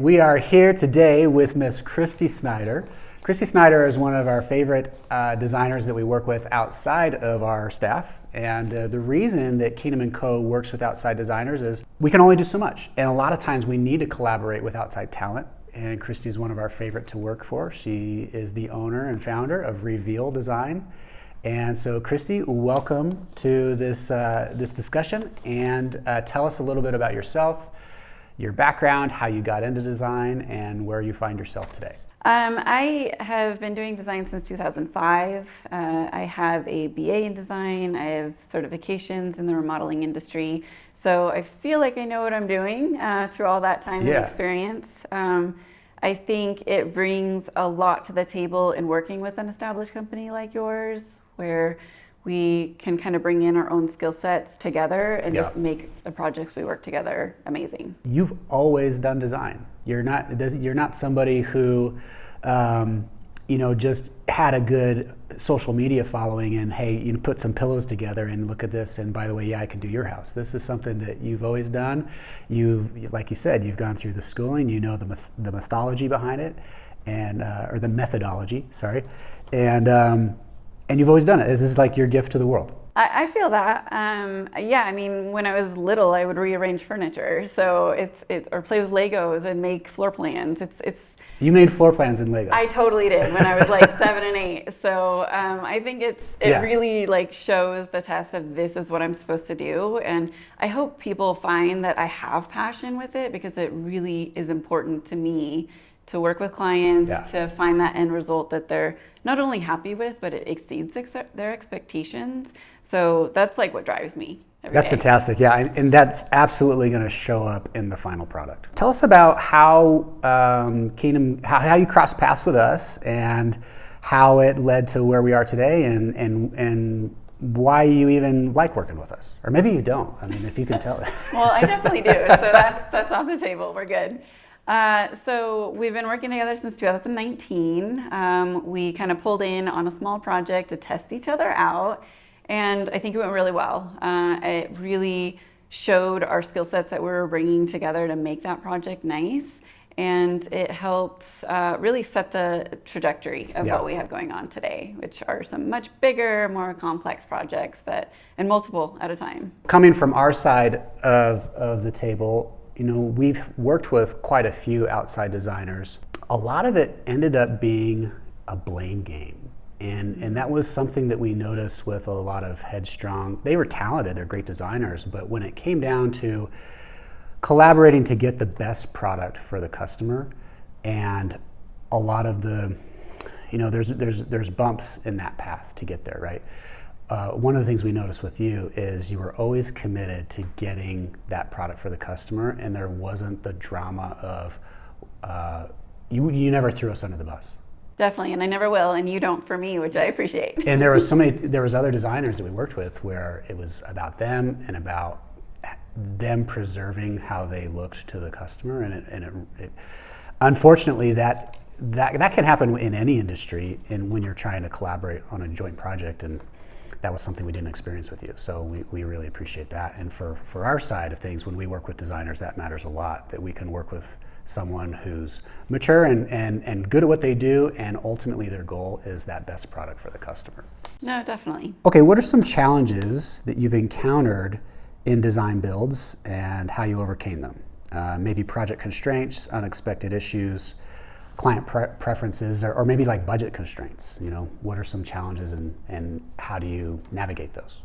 We are here today with Miss Kristie Schneider. Kristie Schneider is one of our favorite designers that we work with outside of our staff. And the reason that Kingdom & Co. works with outside designers is we can only do so much. And a lot of times we need to collaborate with outside talent. And Kristie is one of our favorite to work for. She is the owner and founder of Reveal Design. And so Kristie, welcome to this discussion, and tell us a little bit about yourself, your background, how you got into design, and where you find yourself today. I have been doing design since 2005. I have a BA in design. I have certifications in the remodeling industry. So I feel like I know what I'm doing through all that time and experience. I think it brings a lot to the table in working with an established company like yours, where we can kind of bring in our own skill sets together and just make the projects we work together amazing. You've always done design. You're not somebody who, just had a good social media following and hey, you put some pillows together and look at this, and by the way, I can do your house. This is something that you've always done. Like you said, you've gone through the schooling. You know the mythology behind it, and or the methodology. Sorry, and you've always done it. This is like your gift to the world. I feel that. When I was little, I would rearrange furniture. So or play with Legos and make floor plans. You made floor plans in Legos. I totally did when I was like 7 and 8. So I think it really like shows the test of this is what I'm supposed to do. And I hope people find that I have passion with it, because it really is important to me to work with clients, to find that end result that they're not only happy with, but it exceeds their expectations. So that's like what drives me every day. Fantastic, yeah, and that's absolutely going to show up in the final product. Tell us about how how you crossed paths with us, and how it led to where we are today, and why you even like working with us, or maybe you don't. I mean, if you can tell. Well, I definitely do. So that's off the table. We're good. So we've been working together since 2019. We kind of pulled in on a small project to test each other out, and I think it went really well. It really showed our skill sets that we were bringing together to make that project nice, and it helped really set the trajectory of what we have going on today, which are some much bigger, more complex projects and multiple at a time. Coming from our side of the table, we've worked with quite a few outside designers. A lot of it ended up being a blame game. And that was something that we noticed with a lot of headstrong. They were talented, they're great designers, but when it came down to collaborating to get the best product for the customer, and a lot of the, there's bumps in that path to get there, right? One of the things we noticed with you is you were always committed to getting that product for the customer, and there wasn't the drama of, you never threw us under the bus. Definitely, and I never will, and you don't for me, which I appreciate. And there was other designers that we worked with where it was about them and about them preserving how they looked to the customer, and it unfortunately that can happen in any industry, and when you're trying to collaborate on a joint project, and that was something we didn't experience with you. So we really appreciate that. And for our side of things, when we work with designers, that matters a lot, that we can work with someone who's mature and good at what they do, and ultimately their goal is that best product for the customer. No, definitely. Okay, what are some challenges that you've encountered in design builds and how you overcame them? Maybe project constraints, unexpected issues, client preferences, or maybe like budget constraints. What are some challenges, and how do you navigate those?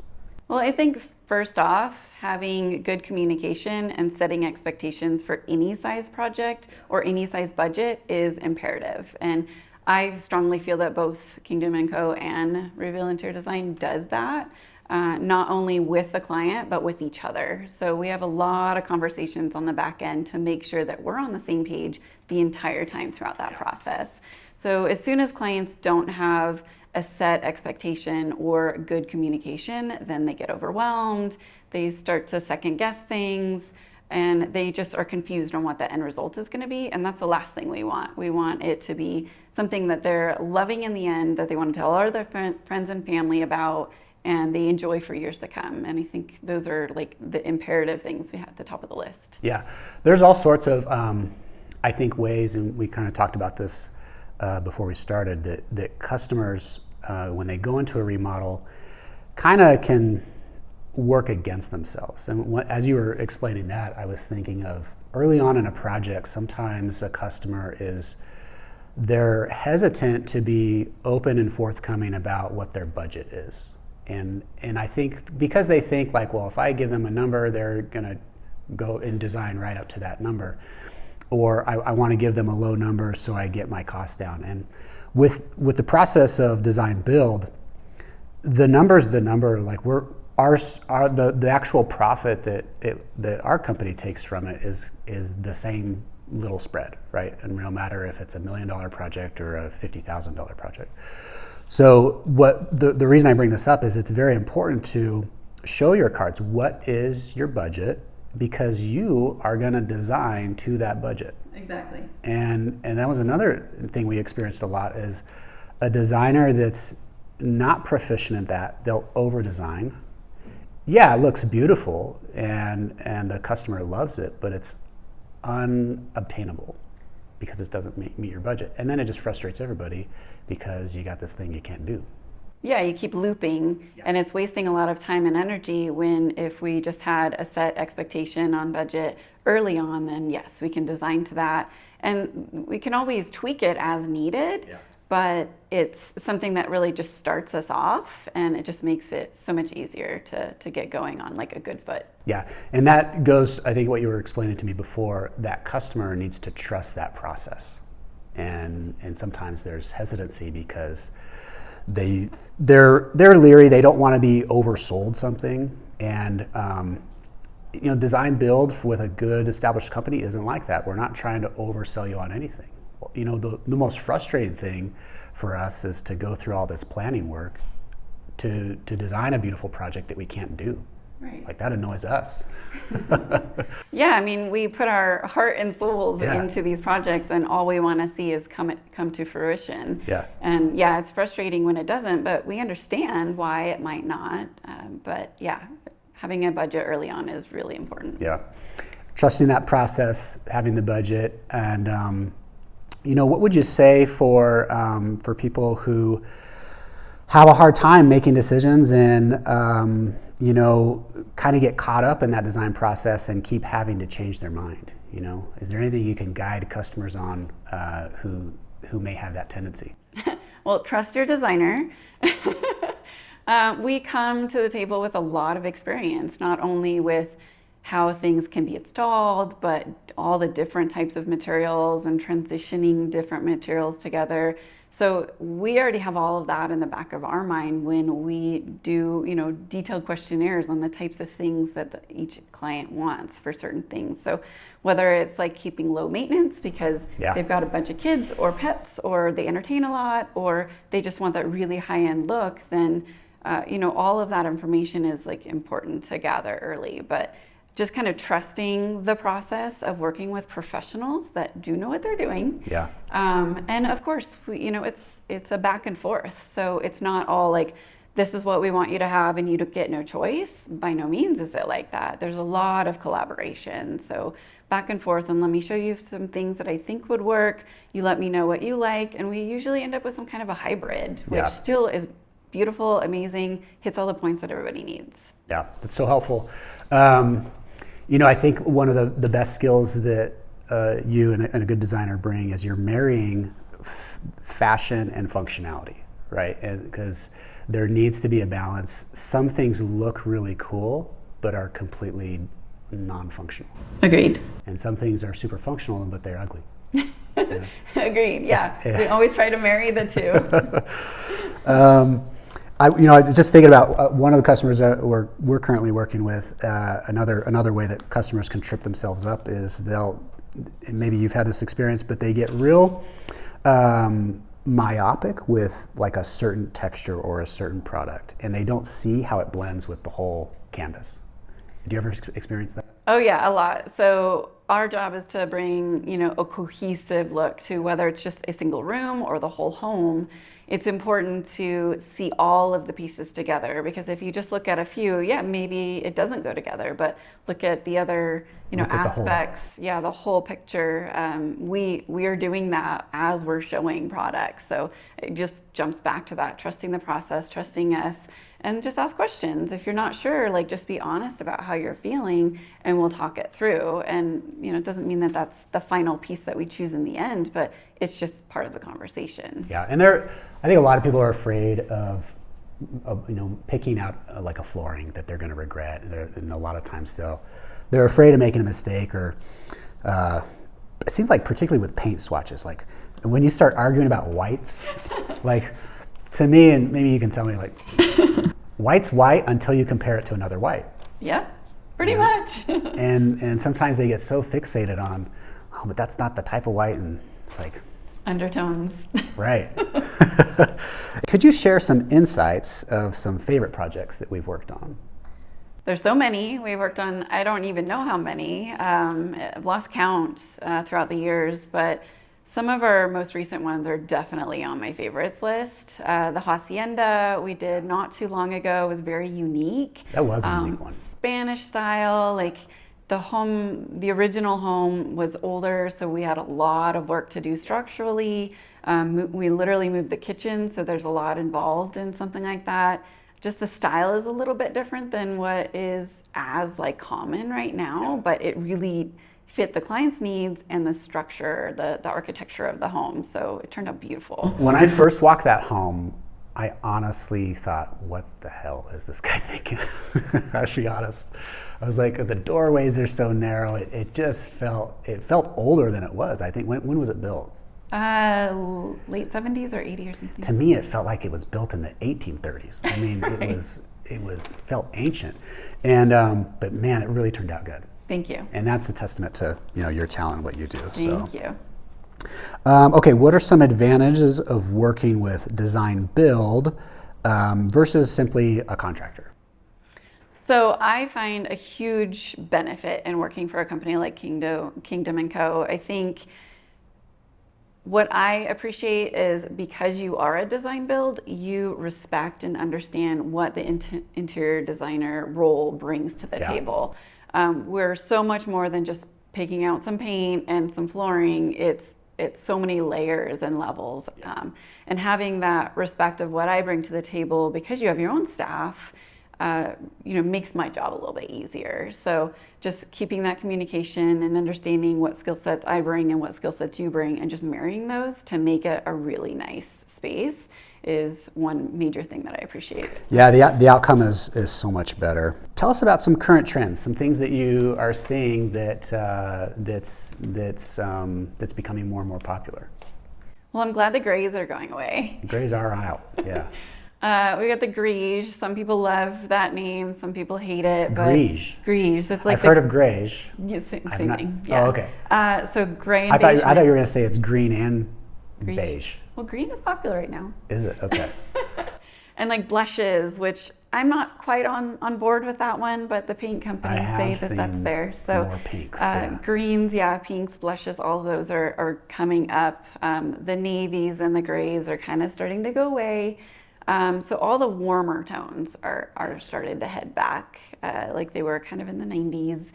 Well, I think first off, having good communication and setting expectations for any size project or any size budget is imperative. And I strongly feel that both Kingdom & Co. and Reveal Interior Design does that, not only with the client, but with each other. So we have a lot of conversations on the back end to make sure that we're on the same page the entire time throughout that process. So as soon as clients don't have a set expectation or good communication, then they get overwhelmed, they start to second guess things, and they just are confused on what the end result is going to be. And that's the last thing we want. We want it to be something that they're loving in the end, that they want to tell all their friends and family about, and they enjoy for years to come. And I think those are like the imperative things we have at the top of the list. Yeah, there's all sorts of I think ways, and we kind of talked about this before we started, that customers, when they go into a remodel, kind of can work against themselves. And as you were explaining that, I was thinking of early on in a project, sometimes a customer they're hesitant to be open and forthcoming about what their budget is. And I think because they think like, well, if I give them a number, they're gonna go and design right up to that number. Or I want to give them a low number so I get my cost down. And with the process of design build, the number's the number. Like the actual profit that our company takes from it is the same little spread, right? And no matter if it's $1 million project or a $50,000 project. So the reason I bring this up is it's very important to show your cards. What is your budget? Because you are going to design to that budget. Exactly. And that was another thing we experienced a lot is a designer that's not proficient at that, they'll over-design. Yeah, it looks beautiful and the customer loves it, but it's unobtainable because it doesn't meet your budget. And then it just frustrates everybody because you got this thing you can't do. Yeah, you keep looping, and it's wasting a lot of time and energy when if we just had a set expectation on budget early on, then yes, we can design to that. And we can always tweak it as needed, but it's something that really just starts us off, and it just makes it so much easier to get going on like a good foot. Yeah, and that goes, I think what you were explaining to me before, that customer needs to trust that process. And sometimes there's hesitancy because they're leery, they don't want to be oversold something. And design build with a good established company isn't like that. We're not trying to oversell you on anything. The most frustrating thing for us is to go through all this planning work to design a beautiful project that we can't do. Right. Like that annoys us. Yeah, I mean, we put our heart and souls into these projects, and all we want to see is come to fruition. Yeah. And yeah, it's frustrating when it doesn't, but we understand why it might not. But yeah, having a budget early on is really important. Yeah, trusting that process, having the budget, and what would you say for people who have a hard time making decisions and kind of get caught up in that design process and keep having to change their mind? Is there anything you can guide customers on who may have that tendency? Well, trust your designer. We come to the table with a lot of experience, not only with how things can be installed, but all the different types of materials and transitioning different materials together. So we already have all of that in the back of our mind when we do, detailed questionnaires on the types of things that each client wants for certain things. So whether it's like keeping low maintenance because they've got a bunch of kids or pets, or they entertain a lot, or they just want that really high-end look, then all of that information is like important to gather early. But just kind of trusting the process of working with professionals that do know what they're doing. Yeah. And of course, it's a back and forth. So it's not all like, this is what we want you to have and you get no choice. By no means is it like that. There's a lot of collaboration. So back and forth, and let me show you some things that I think would work. You let me know what you like. And we usually end up with some kind of a hybrid, which still is beautiful, amazing, hits all the points that everybody needs. Yeah, that's so helpful. I think one of the best skills that you and a good designer bring is you're marrying fashion and functionality, right? Because there needs to be a balance. Some things look really cool, but are completely non-functional. Agreed. And some things are super functional, but they're ugly. Agreed. Yeah. We always try to marry the two. I was just thinking about one of the customers that we're currently working with. Another way that customers can trip themselves up is maybe you've had this experience, but they get real myopic with like a certain texture or a certain product, and they don't see how it blends with the whole canvas. Do you ever experience that? Oh yeah, a lot. So our job is to bring, a cohesive look to whether it's just a single room or the whole home. It's important to see all of the pieces together, because if you just look at a few, maybe it doesn't go together, but look at the other, aspects, the whole picture. We are doing that as we're showing products. So it just jumps back to that, trusting the process, trusting us, and just ask questions. If you're not sure, like, just be honest about how you're feeling and we'll talk it through. And, it doesn't mean that that's the final piece that we choose in the end, but it's just part of the conversation. Yeah, and I think a lot of people are afraid of picking out like a flooring that they're going to regret. And a lot of times they're afraid of making a mistake, or it seems like particularly with paint swatches, like when you start arguing about whites, like to me, and maybe you can tell me, like white's white until you compare it to another white. Yeah, pretty much. and sometimes they get so fixated on, but that's not the type of white, and it's like undertones. Right. Could you share some insights of some favorite projects that we've worked on? There's so many. We worked on, I don't even know how many. I've lost count throughout the years, but some of our most recent ones are definitely on my favorites list. The Hacienda we did not too long ago was very unique. That was a unique one. Spanish style, like the original home was older, so we had a lot of work to do structurally. We literally moved the kitchen, so there's a lot involved in something like that. Just the style is a little bit different than what is as like common right now, but it really fit the client's needs and the structure, the architecture of the home. So it turned out beautiful. When I first walked that home, I honestly thought, what the hell is this guy thinking? I'll be honest. I was like, the doorways are so narrow. It felt older than it was. I think, when was it built? Late 70s or 80 or something. To me, it felt like it was built in the 1830s. I mean, Right. it felt ancient. And, but man, it really turned out good. Thank you. And that's a testament to, your talent and what you do. Thank you. Okay, what are some advantages of working with design build versus simply a contractor? So I find a huge benefit in working for a company like Kingdom & Co. I think what I appreciate is, because you are a design build, you respect and understand what the interior designer role brings to the table. We're so much more than just picking out some paint and some flooring. It's so many layers and levels. And having that respect of what I bring to the table, because you have your own staff, makes my job a little bit easier. So just keeping that communication and understanding what skill sets I bring and what skill sets you bring, and just marrying those to make it a really nice space is one major thing that I appreciate. Yeah, the outcome is so much better. Tell us about some current trends, some things that you are seeing that's becoming more and more popular. Well, I'm glad the grays are going away. The grays are out, yeah. We got the Grige. Some people love that name. Some people hate it. Grige. Grige. It's like I've heard of grayish. Same thing. Yeah. Oh, okay. So gray and I beige. thought you were going to say it's green and beige. Well, green is popular right now. Is it? Okay. And like blushes, which I'm not quite on board with that one, but the paint companies say that that's there. So more pinks, greens, pinks, blushes, all of those are coming up. The navies and the grays are kind of starting to go away. So all the warmer tones are started to head back, like they were kind of in the 90s.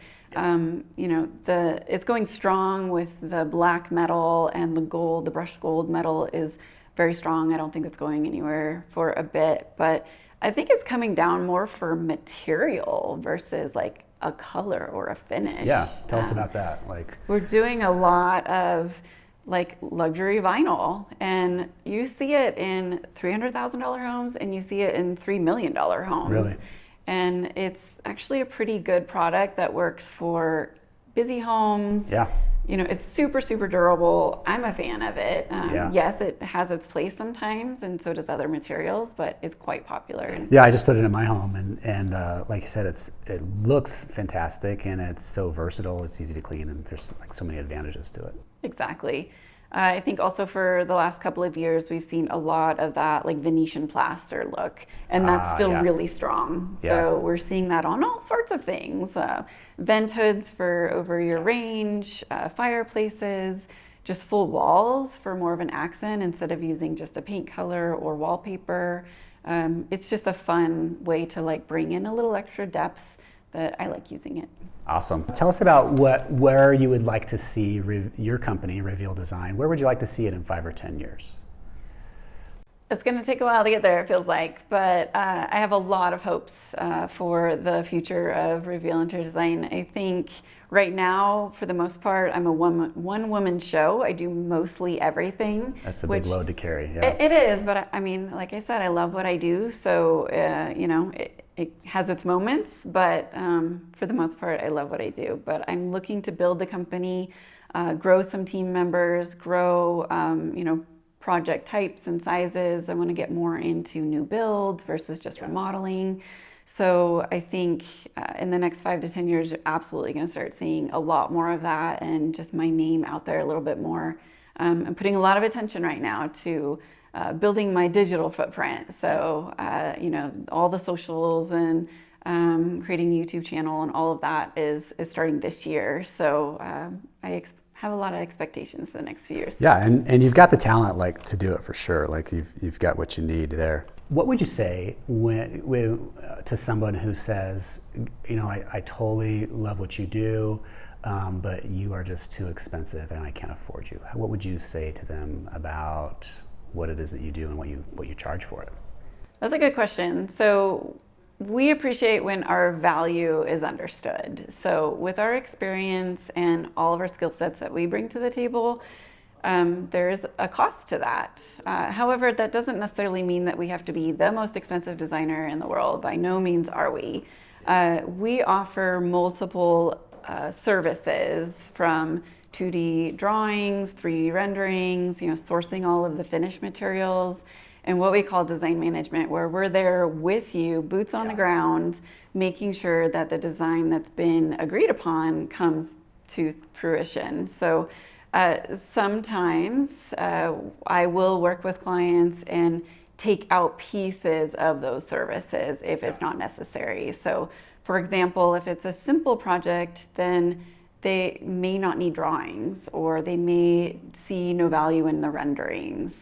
It's going strong with the black metal and the gold. The brushed gold metal is very strong. I don't think it's going anywhere for a bit, but I think it's coming down more for material versus like a color or a finish. Yeah, tell us about that. We're doing a lot of like luxury vinyl, and you see it in $300,000 homes and you see it in $3 million homes. Really? And it's actually a pretty good product that works for busy homes. Yeah. It's super, super durable. I'm a fan of it. Yeah. Yes, it has its place sometimes, and so does other materials, but it's quite popular. Yeah, I just put it in my home, and like you said, it looks fantastic, and it's so versatile. It's easy to clean, and there's like so many advantages to it. Exactly. I think also for the last couple of years, we've seen a lot of that like Venetian plaster look, and that's still Yeah. really strong. Yeah. So we're seeing that on all sorts of things. Vent hoods for over your range, fireplaces, just full walls for more of an accent instead of using just a paint color or wallpaper. It's just a fun way to like bring in a little extra depth that I like using it. Awesome. Tell us about where you would like to see your company, Reveal Design. Where would you like to see it in 5 or 10 years? It's going to take a while to get there, it feels like, but I have a lot of hopes for the future of Reveal Interior Design. I think right now, for the most part, I'm a one-woman show. I do mostly everything. That's a big load to carry. Yeah. It is, but I mean, like I said, I love what I do, so it has its moments, but for the most part, I love what I do. But I'm looking to build the company, grow some team members, grow, project types and sizes. I want to get more into new builds versus just remodeling. So I think in the next 5 to 10 years, you're absolutely going to start seeing a lot more of that and just my name out there a little bit more. I'm putting a lot of attention right now to building my digital footprint. So, all the socials and creating a YouTube channel and all of that is starting this year. So I have a lot of expectations for the next few years. Yeah, and you've got the talent like to do it for sure. Like you've got what you need there. What would you say to someone who says, I totally love what you do, but you are just too expensive and I can't afford you? What would you say to them about what it is that you do and what you charge for it? That's a good question. So we appreciate when our value is understood. So with our experience and all of our skill sets that we bring to the table, there is a cost to that. However, that doesn't necessarily mean that we have to be the most expensive designer in the world. By no means are we. We offer multiple services from 2D drawings, 3D renderings, sourcing all of the finished materials, and what we call design management, where we're there with you, boots on the ground, making sure that the design that's been agreed upon comes to fruition. So sometimes I will work with clients and take out pieces of those services if it's not necessary. So for example, if it's a simple project, then they may not need drawings or they may see no value in the renderings.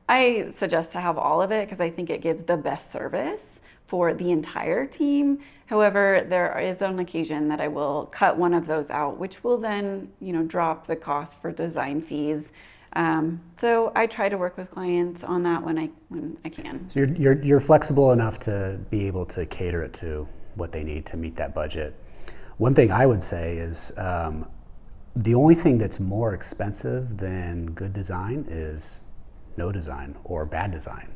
I suggest to have all of it because I think it gives the best service for the entire team. However, there is an occasion that I will cut one of those out, which will then, drop the cost for design fees. So I try to work with clients on that when I can. So you're flexible enough to be able to cater it to what they need to meet that budget. One thing I would say is the only thing that's more expensive than good design is no design or bad design.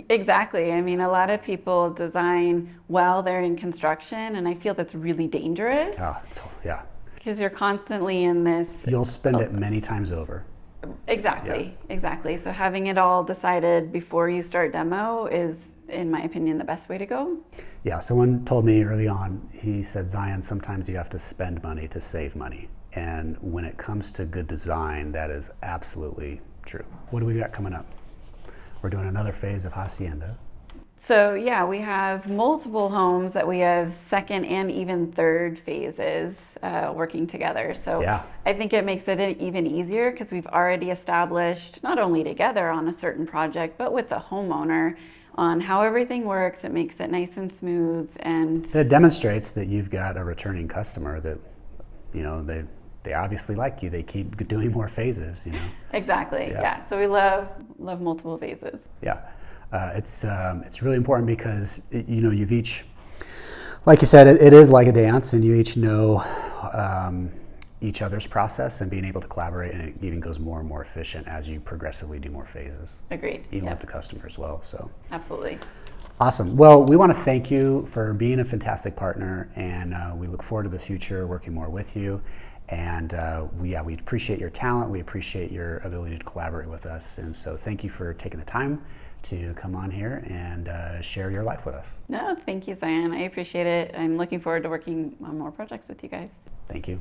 Exactly. I mean, a lot of people design while they're in construction, and I feel that's really dangerous. Yeah. Because you're constantly in this. You'll spend it many times over. Exactly. So having it all decided before you start demo is, in my opinion, the best way to go. Yeah, someone told me early on, he said, Zion, sometimes you have to spend money to save money. And when it comes to good design, that is absolutely true. What do we got coming up? We're doing another phase of Hacienda. So yeah, we have multiple homes that we have second and even third phases working together. So yeah. I think it makes it even easier because we've already established not only together on a certain project, but with the homeowner on how everything works. It makes it nice and smooth, and it demonstrates that you've got a returning customer that, they obviously like you. They keep doing more phases, Exactly. Yeah. So we love multiple phases. Yeah. It's really important because you've each, like you said, it is like a dance, and you each know each other's process, and being able to collaborate, and it even goes more and more efficient as you progressively do more phases. Agreed. Even with the customer as well. So absolutely. Awesome. Well, we want to thank you for being a fantastic partner, and we look forward to the future working more with you. And we appreciate your talent. We appreciate your ability to collaborate with us. And so thank you for taking the time to come on here and share your life with us. No, thank you, Zion. I appreciate it. I'm looking forward to working on more projects with you guys. Thank you.